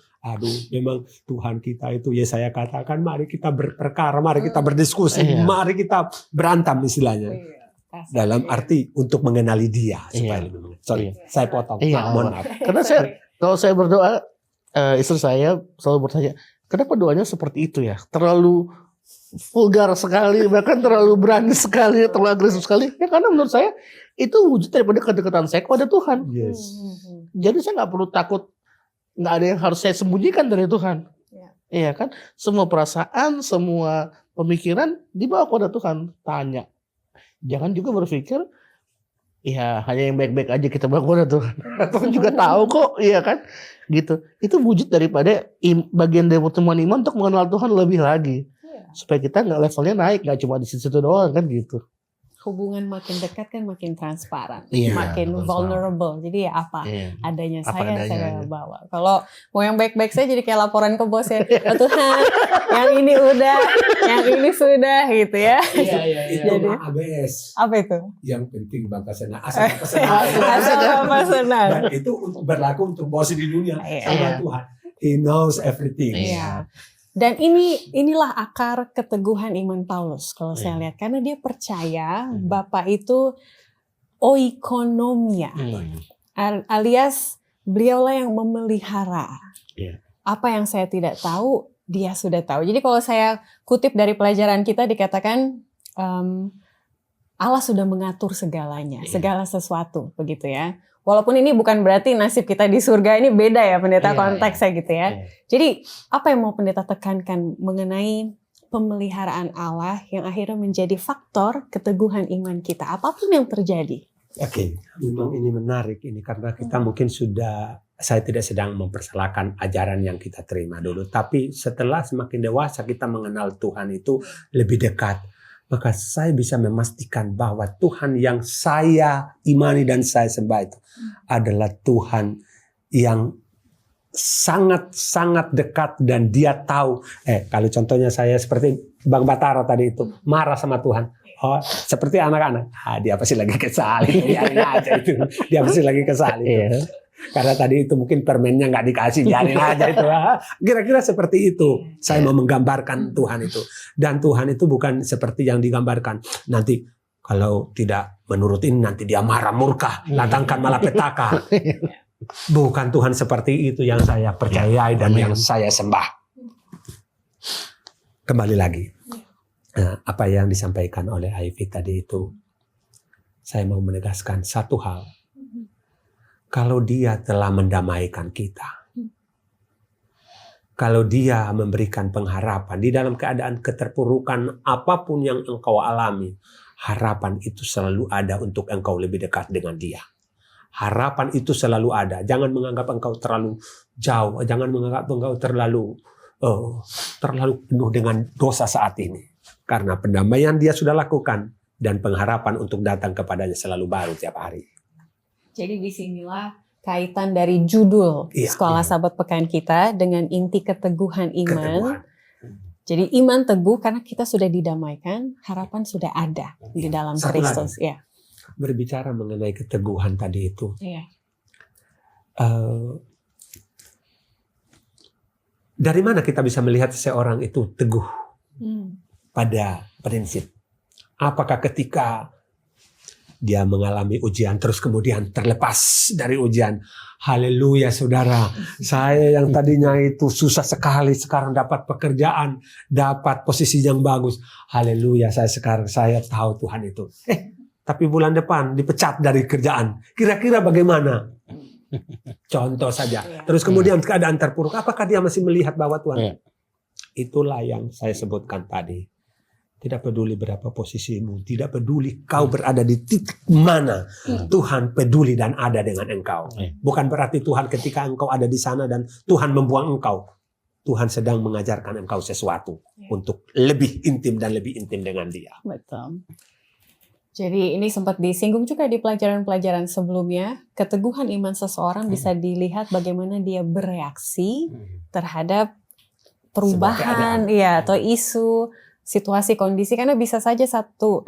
memang Tuhan kita itu ya saya katakan, mari kita berperkara, mari kita berdiskusi, mari kita berantem istilahnya. Dalam arti untuk mengenali Dia supaya lebih mengenali. Sorry, saya potong. Mohon maaf. Karena kalau saya berdoa, istri saya selalu bertanya, kenapa doanya seperti itu ya? Terlalu vulgar sekali, bahkan terlalu berani sekali, terlalu agresif sekali. Ya karena menurut saya itu wujud daripada kedekatan saya kepada Tuhan. Yes. Jadi saya nggak perlu takut, nggak ada yang harus saya sembunyikan dari Tuhan. Iya kan? Semua perasaan, semua pemikiran dibawa kepada Tuhan. Tanya. Jangan juga berpikir, ya hanya yang baik-baik aja kita bawa kepada Tuhan. Tuhan juga tahu kok, iya kan? Gitu. Itu wujud daripada bagian dari pertemuan iman untuk mengenal Tuhan lebih lagi. Supaya kita nggak levelnya naik, nggak cuma di situ doang kan gitu. Hubungan makin dekat kan makin transparan, Iya, makin vulnerable. Jadi ya apa adanya Apa saya adanya. bawa. Kalau mau yang baik-baik saya jadi kayak laporan ke bos ya. Oh, Tuhan, yang ini udah, yang ini sudah gitu ya. Itu Jadi, ABS. apa itu? Yang penting bangsa senang, asal pesenang. Asal Bapak senang. Dan itu untuk berlaku untuk bos di dunia sama Tuhan. He knows everything. Iya. Dan inilah akar keteguhan iman Paulus kalau saya lihat, karena dia percaya Bapa itu oikonomia, alias beliaulah yang memelihara. Apa yang saya tidak tahu, dia sudah tahu. Jadi kalau saya kutip dari pelajaran kita dikatakan Allah sudah mengatur segalanya, segala sesuatu, begitu ya. Walaupun ini bukan berarti nasib kita di surga, ini beda ya pendeta konteksnya gitu ya. Jadi apa yang mau pendeta tekankan mengenai pemeliharaan Allah yang akhirnya menjadi faktor keteguhan iman kita, apapun yang terjadi? Oke, memang ini menarik ini karena kita mungkin saya tidak sedang mempersalahkan ajaran yang kita terima dulu, tapi setelah semakin dewasa kita mengenal Tuhan itu lebih dekat, maka saya bisa memastikan bahwa Tuhan yang saya imani dan saya sembah itu adalah Tuhan yang sangat-sangat dekat dan dia tahu. Kalau contohnya saya seperti Bang Batara tadi itu marah sama Tuhan. Oh, seperti anak-anak. Dia pasti lagi kesalin. Biarin aja itu. Dia pasti lagi kesalin. Karena tadi itu mungkin permennya nggak dikasih. Biarin aja itu. Kira-kira seperti itu. Saya mau menggambarkan Tuhan itu. Dan Tuhan itu bukan seperti yang digambarkan. Nanti kalau tidak menurut ini nanti dia marah murka. Datangkan malapetaka. Bukan Tuhan seperti itu yang saya percayai dan yang saya sembah. Kembali lagi. Apa yang disampaikan oleh Ivy tadi itu, saya mau menegaskan satu hal. Kalau dia telah mendamaikan kita, kalau dia memberikan pengharapan di dalam keadaan keterpurukan apapun yang engkau alami, harapan itu selalu ada untuk engkau lebih dekat dengan dia. Harapan itu selalu ada. Jangan menganggap engkau terlalu jauh, jangan menganggap engkau terlalu penuh dengan dosa saat ini. Karena pendamaian dia sudah lakukan dan pengharapan untuk datang kepadanya selalu baru tiap hari. Jadi disinilah kaitan dari judul Sekolah Sahabat Pekan kita dengan inti keteguhan iman. Jadi iman teguh karena kita sudah didamaikan, harapan sudah ada di dalam Kristus. Ya. Berbicara mengenai keteguhan tadi itu. Dari mana kita bisa melihat seseorang itu teguh pada prinsip? Apakah ketika dia mengalami ujian terus kemudian terlepas dari ujian? Haleluya saudara, saya yang tadinya itu susah sekali sekarang dapat pekerjaan, dapat posisi yang bagus. Haleluya, saya tahu Tuhan itu. Tapi bulan depan dipecat dari kerjaan. Kira-kira bagaimana? Contoh saja. Terus kemudian keadaan terpuruk. Apakah dia masih melihat bahwa Tuhan? Itulah yang saya sebutkan tadi. Tidak peduli berapa posisimu. Tidak peduli kau berada di titik mana. Tuhan peduli dan ada dengan engkau. Bukan berarti Tuhan ketika engkau ada di sana dan Tuhan membuang engkau. Tuhan sedang mengajarkan engkau sesuatu. Untuk lebih intim dan lebih intim dengan dia. Betul. Jadi ini sempat disinggung juga di pelajaran-pelajaran sebelumnya. Keteguhan iman seseorang bisa dilihat bagaimana dia bereaksi terhadap perubahan atau isu, situasi, kondisi. Karena bisa saja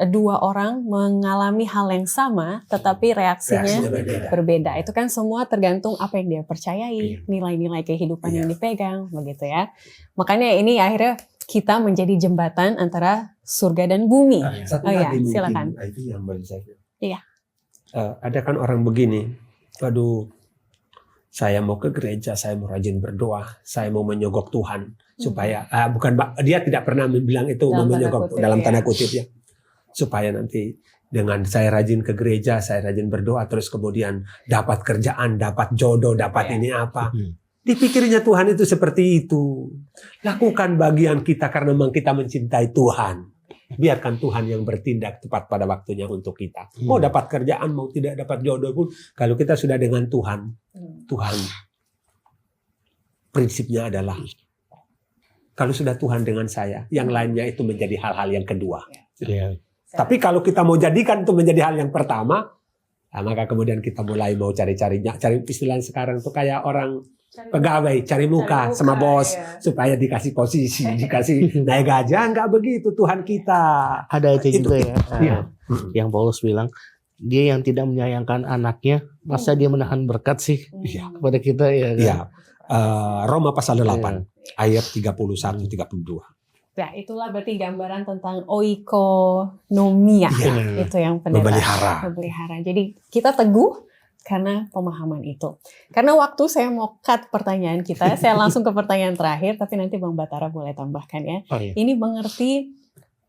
dua orang mengalami hal yang sama tetapi reaksinya berbeda. Itu kan semua tergantung apa yang dia percayai, nilai-nilai kehidupan yang dipegang, begitu ya. Makanya ini akhirnya kita menjadi jembatan antara surga dan bumi. Silakan. Itu yang boleh saya. Ada kan orang begini, waduh, saya mau ke gereja, saya mau rajin berdoa, saya mau menyogok Tuhan supaya dia tidak pernah bilang itu mau menyogok dalam tanda kutip ya, supaya nanti dengan saya rajin ke gereja, saya rajin berdoa, terus kemudian dapat kerjaan, dapat jodoh, dapat ini apa. Dipikirnya Tuhan itu seperti itu. Lakukan bagian kita karena memang kita mencintai Tuhan. Biarkan Tuhan yang bertindak tepat pada waktunya untuk kita. Mau dapat kerjaan, mau tidak dapat jodoh pun, kalau kita sudah dengan Tuhan, Tuhan prinsipnya adalah kalau sudah Tuhan dengan saya, yang lainnya itu menjadi hal-hal yang kedua. Tapi kalau kita mau jadikan itu menjadi hal yang pertama, maka kemudian kita mulai mau cari istilah sekarang itu kayak orang pegawai cari muka sama bos supaya dikasih posisi, dikasih naik gaji. Enggak begitu Tuhan kita. Ada itu juga yang Paulus bilang, dia yang tidak menyayangkan anaknya, masa dia menahan berkat sih kepada kita ya. Roma pasal 8 ayat 31-32. Ya, itulah berarti gambaran tentang oikonomia. Itu yang pendeta memelihara. Jadi kita teguh karena pemahaman itu. Karena waktu saya mau cut pertanyaan kita, saya langsung ke pertanyaan terakhir, tapi nanti Bang Batara boleh tambahkan ya.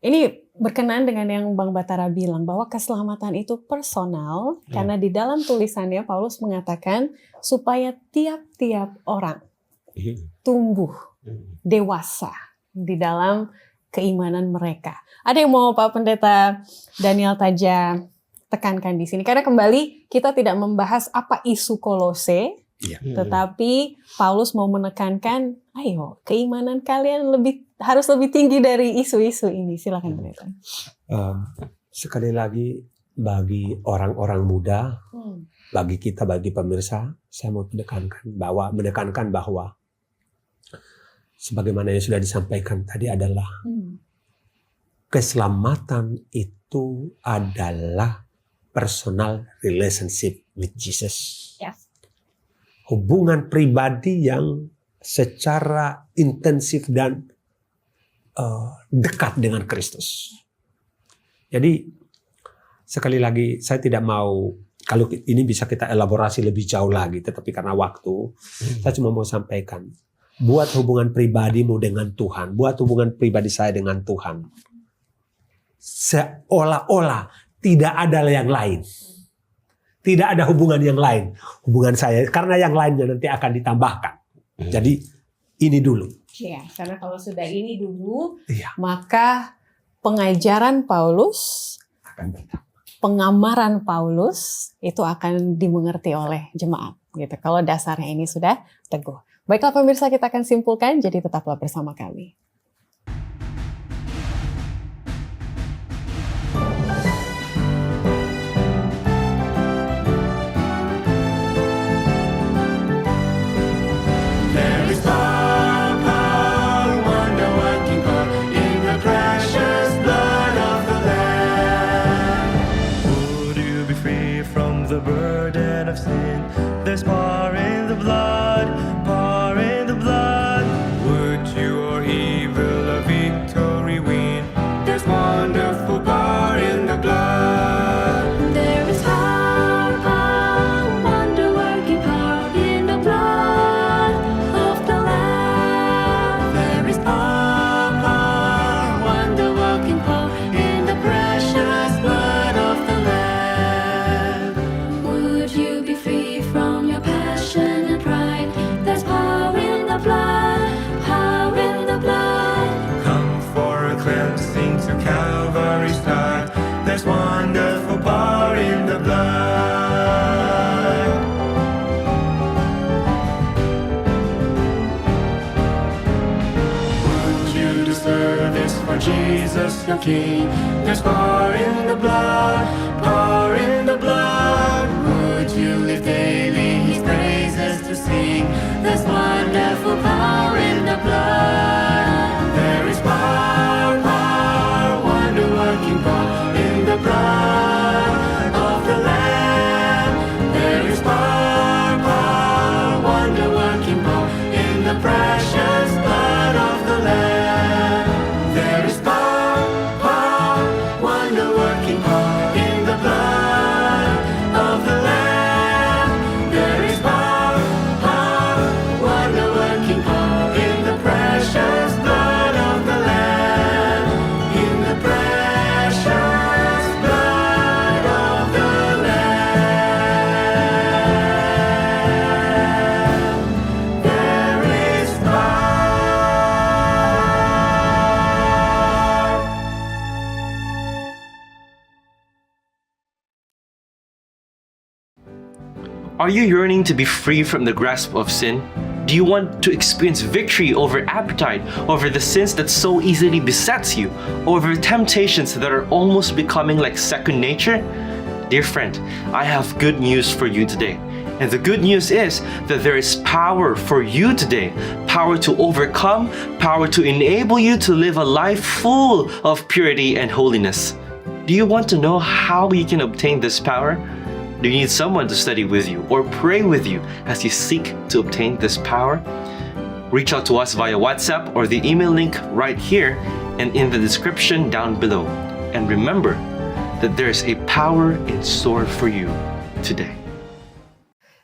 Ini berkenaan dengan yang Bang Batara bilang bahwa keselamatan itu personal, karena di dalam tulisannya Paulus mengatakan supaya tiap-tiap orang tumbuh dewasa di dalam keimanan mereka. Ada yang mau Pak Pendeta Daniel Taja tekankan di sini? Karena kembali kita tidak membahas apa isu Kolose, Iya. tetapi Paulus mau menekankan, ayo keimanan kalian harus lebih tinggi dari isu-isu ini. Silakan pendeta. Sekali lagi bagi orang-orang muda, bagi kita, bagi pemirsa, saya mau menekankan bahwa sebagaimana yang sudah disampaikan tadi adalah keselamatan itu adalah personal relationship with Jesus. Yes. Hubungan pribadi yang secara intensif dan dekat dengan Kristus. Jadi sekali lagi saya tidak mau, kalau ini bisa kita elaborasi lebih jauh lagi, tetapi karena waktu, saya cuma mau sampaikan, buat hubungan pribadimu dengan Tuhan, buat hubungan pribadi saya dengan Tuhan, seolah-olah tidak ada yang lain. Tidak ada hubungan yang lain. Hubungan saya, karena yang lainnya nanti akan ditambahkan. Jadi ini dulu. Ya, karena kalau sudah ini dulu, Iya. maka pengajaran Paulus, pengamaran Paulus itu akan dimengerti oleh jemaat. Gitu. Kalau dasarnya ini sudah teguh. Baiklah pemirsa, kita akan simpulkan, jadi tetaplah bersama kami. There is power, wonder-working power in the precious blood of the Lamb. Would you be free from the burden of sin? There's power in the blood, power in the blood. Would you or evil a victory win? There's wonderful power in the blood. There is power, wonder-working power in the blood of the Lamb. There is power, wonder-working power in the precious blood of the Lamb. Would you be free from your passion and pride? There's power in the blood, power in the blood. Come for a cleansing to Calvary's start. There's wonderful power in the blood. Would you do service for Jesus your King? There's power in the blood, power in the blood. Would you live daily His praises to sing? There's wonderful power in the blood. There is power, wonder-working power in the blood of the Lamb. There is power, wonder-working power in the precious blood of the Lamb. There is power, wonder-working power in the blood of the Lamb. There is power, wonder-working power in the precious blood of the Lamb. In the precious blood of the Lamb. There is power. Are you yearning to be free from the grasp of sin? Do you want to experience victory over appetite, over the sins that so easily besets you, over temptations that are almost becoming like second nature? Dear friend, I have good news for you today. And the good news is that there is power for you today, power to overcome, power to enable you to live a life full of purity and holiness. Do you want to know how you can obtain this power? Do you need someone to study with you or pray with you as you seek to obtain this power? Reach out to us via WhatsApp or the email link right here and in the description down below. And remember that there is a power in store for you today.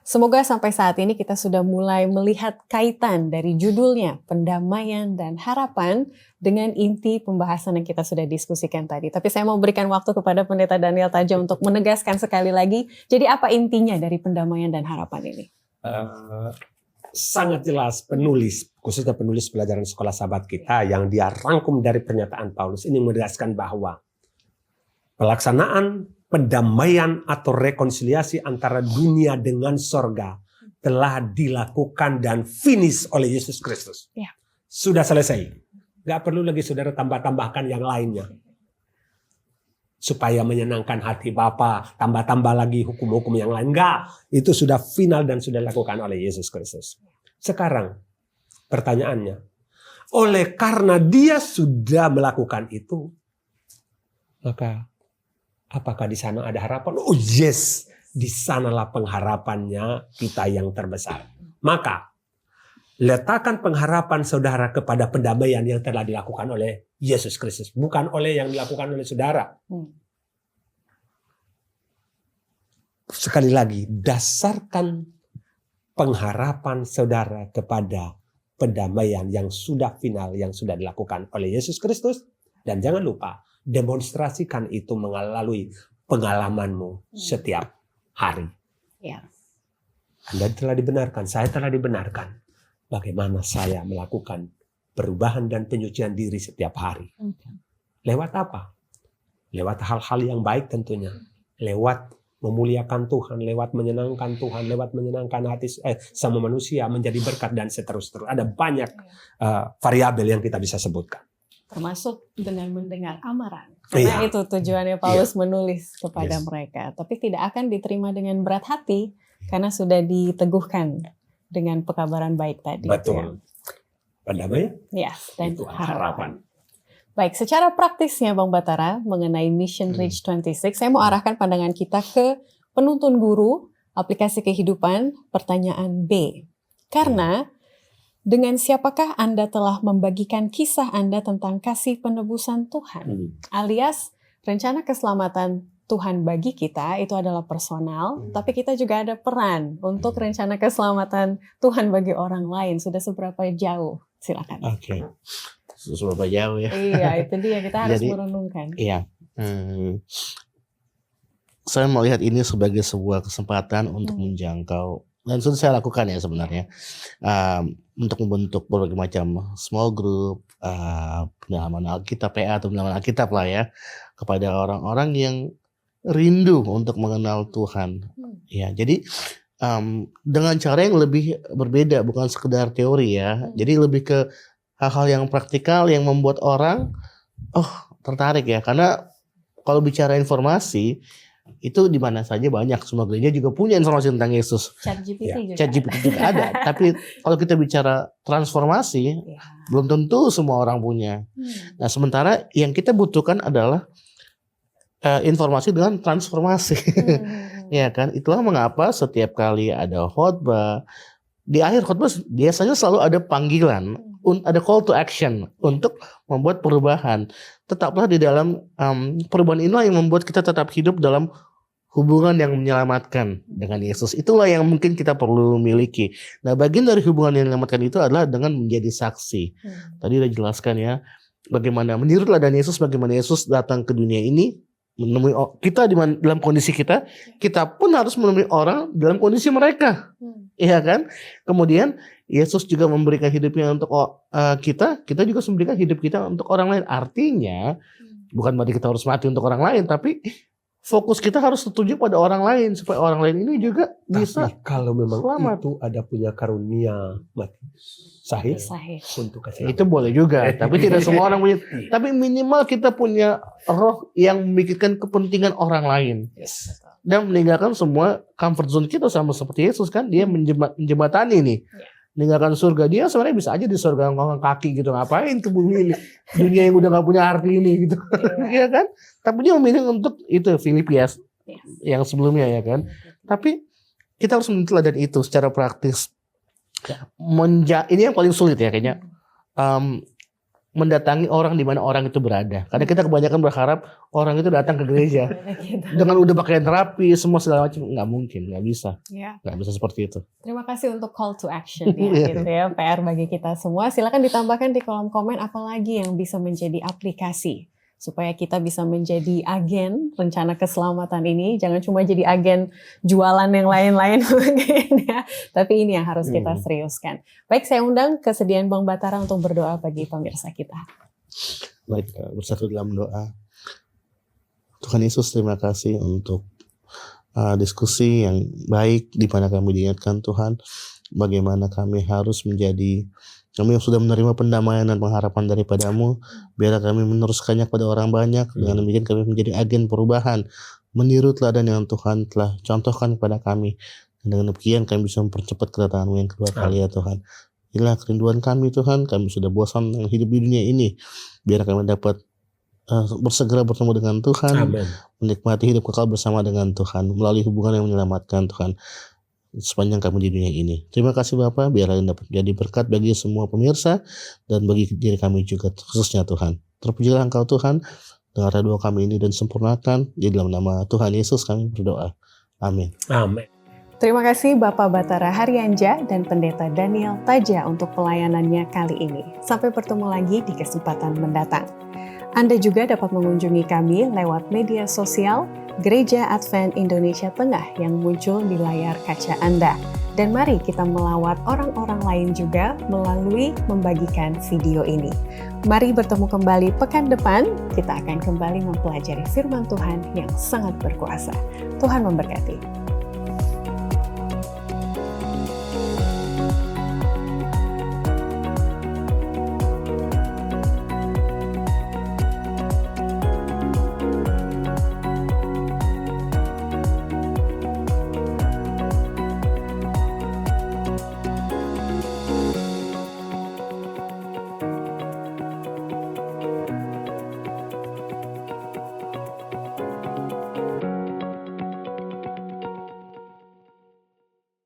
Semoga sampai saat ini kita sudah mulai melihat kaitan dari judulnya, pendamaian dan harapan, dengan inti pembahasan yang kita sudah diskusikan tadi. Tapi saya mau berikan waktu kepada Pendeta Daniel Taja untuk menegaskan sekali lagi, jadi apa intinya dari pendamaian dan harapan ini? Sangat jelas penulis, khususnya penulis pelajaran sekolah sahabat kita yang dia rangkum dari pernyataan Paulus ini menegaskan bahwa pelaksanaan pendamaian atau rekonsiliasi antara dunia dengan sorga telah dilakukan dan finish oleh Yesus Kristus. Ya. Sudah selesai. Gak perlu lagi saudara tambah-tambahkan yang lainnya. Supaya menyenangkan hati Bapa, tambah-tambah lagi hukum-hukum yang lain. Enggak, itu sudah final dan sudah dilakukan oleh Yesus Kristus. Sekarang, pertanyaannya, oleh karena dia sudah melakukan itu, maka apakah di sana ada harapan? Oh yes, di sanalah pengharapannya kita yang terbesar. Maka, letakkan pengharapan saudara kepada pendamaian yang telah dilakukan oleh Yesus Kristus. Bukan oleh yang dilakukan oleh saudara. Sekali lagi, dasarkan pengharapan saudara kepada pendamaian yang sudah final, yang sudah dilakukan oleh Yesus Kristus. Dan jangan lupa, demonstrasikan itu melalui pengalamanmu setiap hari. Ya. Anda telah dibenarkan, saya telah dibenarkan. Bagaimana saya melakukan perubahan dan penyucian diri setiap hari. Lewat apa? Lewat hal-hal yang baik tentunya. Lewat memuliakan Tuhan, lewat menyenangkan Tuhan, lewat menyenangkan hati sama manusia, menjadi berkat dan seterusnya. Ada banyak variabel yang kita bisa sebutkan. Termasuk dengan mendengar amaran. Karena itu tujuannya Paulus menulis kepada mereka. Tapi tidak akan diterima dengan berat hati karena sudah diteguhkan dengan pekabaran baik tadi. Betul. Pendamaian? Yes, dan Itu harapan. Baik, secara praktisnya Bang Batara mengenai Mission Reach 26, saya mau arahkan pandangan kita ke penuntun guru, aplikasi kehidupan, pertanyaan B. Karena dengan siapakah Anda telah membagikan kisah Anda tentang kasih penebusan Tuhan? Alias rencana keselamatan Tuhan bagi kita itu adalah personal, tapi kita juga ada peran untuk rencana keselamatan Tuhan bagi orang lain. Sudah seberapa jauh? Silakan. Oke. Seberapa jauh ya? Iya, itu dia, kita harus Jadi, merenungkan. Iya. Saya melihat ini sebagai sebuah kesempatan untuk menjangkau, dan sudah saya lakukan ya sebenarnya, untuk membentuk berbagai macam small group, pendalaman Alkitab, PA atau pendalaman Alkitab lah ya, kepada orang-orang yang rindu untuk mengenal Tuhan. Ya, jadi dengan cara yang lebih berbeda, bukan sekedar teori ya. Jadi lebih ke hal-hal yang praktikal yang membuat orang tertarik ya. Karena kalau bicara informasi itu di mana saja banyak, semua gereja juga punya informasi tentang Yesus. ChatGPT juga ada. Tapi kalau kita bicara transformasi, belum tentu semua orang punya. Nah, sementara yang kita butuhkan adalah informasi dengan transformasi. Ya kan? Itulah mengapa setiap kali ada khotbah, di akhir khotbah biasanya selalu ada panggilan, ada call to action untuk membuat perubahan. Tetaplah di dalam perubahan inilah yang membuat kita tetap hidup dalam hubungan yang menyelamatkan dengan Yesus. Itulah yang mungkin kita perlu miliki. Nah, bagian dari hubungan yang menyelamatkan itu adalah dengan menjadi saksi. Tadi udah jelaskan ya, bagaimana menurut teladan Yesus, bagaimana Yesus datang ke dunia ini, menemui kita dalam kondisi kita pun harus menemui orang dalam kondisi mereka. Iya kan? Kemudian Yesus juga memberikan hidupnya untuk kita juga memberikan hidup kita untuk orang lain. Artinya bukan berarti kita harus mati untuk orang lain, tapi fokus kita harus tertuju pada orang lain supaya orang lain ini juga bisa. Tapi kalau memang selamat. itu ada punya karunia mati sahih untuk keselamatan. Itu boleh juga, tapi tidak semua orang punya. Tapi minimal kita punya roh yang memikirkan kepentingan orang lain. Dan meninggalkan semua comfort zone kita, sama seperti Yesus kan, dia menjembatani nih. Meninggalkan surga, dia sebenarnya bisa aja di surga ngomong kaki gitu, ngapain ke bumi ini, dunia yang udah gak punya arti ini gitu. Iya kan? Tapi dia memilih untuk itu, Filipi yang sebelumnya ya kan. Tapi kita harus meneladakan itu secara praktis. Ini yang paling sulit ya kayaknya, mendatangi orang di mana orang itu berada. Karena kita kebanyakan berharap orang itu datang ke gereja dengan udah pakai terapi semua segala macam. Nggak mungkin, nggak bisa, nggak bisa seperti itu. Terima kasih untuk call to action ya, gitu ya, PR bagi kita semua. Silakan ditambahkan di kolom komen apalagi yang bisa menjadi aplikasi supaya kita bisa menjadi agen rencana keselamatan ini. Jangan cuma jadi agen jualan yang lain-lain mungkin ya, tapi ini yang harus kita seriuskan. Baik, saya undang kesediaan Bang Batara untuk berdoa bagi pemirsa kita. Baik, bersatu dalam doa. Tuhan Yesus, terima kasih untuk diskusi yang baik di mana kami diingatkan Tuhan bagaimana kami harus menjadi kami yang sudah menerima pendamaian dan pengharapan daripadamu, biarlah kami meneruskannya kepada orang banyak. Dengan demikian kami menjadi agen perubahan, meniru teladan yang Tuhan telah contohkan kepada kami. Dan dengan demikian kami bisa mempercepat kedatangan-Mu yang kedua kali ya Tuhan. Inilah kerinduan kami Tuhan, kami sudah bosan dengan hidup di dunia ini. Biar kami dapat bersegera bertemu dengan Tuhan, Amin. menikmati hidup kekal bersama dengan Tuhan, melalui hubungan yang menyelamatkan Tuhan sepanjang kami di dunia ini. Terima kasih Bapa, biarlah dapat menjadi berkat bagi semua pemirsa dan bagi diri kami juga khususnya Tuhan. Terpujilah Engkau Tuhan, dengarlah doa kami ini dan sempurnakan di dalam nama Tuhan Yesus kami berdoa. Amin. Amin. Terima kasih Bapak Batara Haryanja dan Pendeta Daniel Taja untuk pelayanannya kali ini. Sampai bertemu lagi di kesempatan mendatang. Anda juga dapat mengunjungi kami lewat media sosial Gereja Advent Indonesia Tengah yang muncul di layar kaca Anda. Dan mari kita melawat orang-orang lain juga melalui membagikan video ini. Mari bertemu kembali pekan depan, kita akan kembali mempelajari firman Tuhan yang sangat berkuasa. Tuhan memberkati.